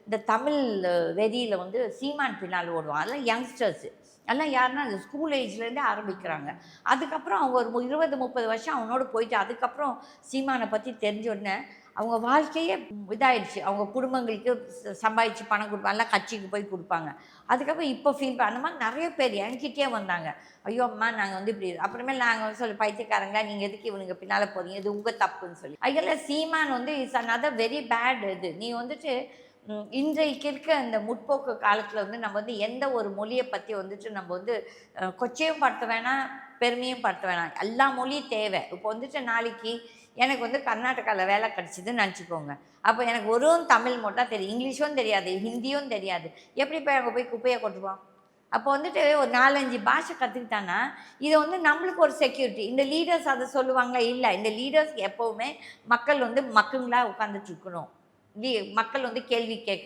இந்த தமிழ் வெறியில் வந்து சீமான் பின்னால் ஓடுவான். அதெல்லாம் யங்ஸ்டர்ஸு. எல்லாம் யாருன்னா அந்த ஸ்கூல் ஏஜ்லேருந்தே ஆரம்பிக்கிறாங்க. அதுக்கப்புறம் அவங்க ஒரு 20, 30 வருஷம் அவனோட போயிட்டு அதுக்கப்புறம் சீமானை பற்றி தெரிஞ்ச உடனே அவங்க வாழ்க்கையே இதாயிடுச்சு. அவங்க குடும்பங்களுக்கு சம்பாதிச்சு பணம் கொடுப்பாங்க. எல்லாம் கட்சிக்கு போய் கொடுப்பாங்க. அதுக்கப்புறம் இப்போ ஃபீல் அந்த மாதிரி நிறைய பேர் என்கிட்டயே வந்தாங்க. ஐயோ அம்மா நாங்கள் வந்து இப்படி அப்புறமேல் நாங்கள் வந்து சொல்லி பைத்தியக்காரங்க நீங்கள் எதுக்கு இவனுங்க பின்னால் போகிறீங்க, இது உங்கள் தப்புன்னு சொல்லி. ஐயெல்லாம் சீமான் வந்து இஸ் அனதர் வெரி பேட். இது நீ வந்துட்டு இன்றைக்கு இருக்க இந்த முற்போக்கு காலத்தில் வந்து நம்ம வந்து எந்த ஒரு மொழியை பற்றி வந்துட்டு நம்ம வந்து கொச்சையும் படுத்த வேணாம், பெருமையும் படுத்த வேணாம். எல்லா மொழியும் தேவை. இப்போ வந்துட்டு நாளைக்கு எனக்கு வந்து கர்நாடகாவில் வேலை கிடச்சிதுன்னு நினச்சிக்கோங்க. அப்போ எனக்கு ஒரு தமிழ் மட்டும் தான் தெரியும், இங்கிலீஷும் தெரியாது, ஹிந்தியும் தெரியாது. எப்படி போய் அங்கே போய் குப்பையை கொட்டுவோம்? அப்போ வந்துட்டு ஒரு 4-5 பாஷை கற்றுக்கிட்டான்னா இதை வந்து நம்மளுக்கு ஒரு செக்யூரிட்டி. இந்த லீடர்ஸ் அதை சொல்லுவாங்களா? இல்லை. இந்த லீடர்ஸ் எப்போவுமே மக்கள் வந்து மக்களாக உட்காந்துட்டு இருக்கணும். மக்கள் வந்து கேள்வி கேட்க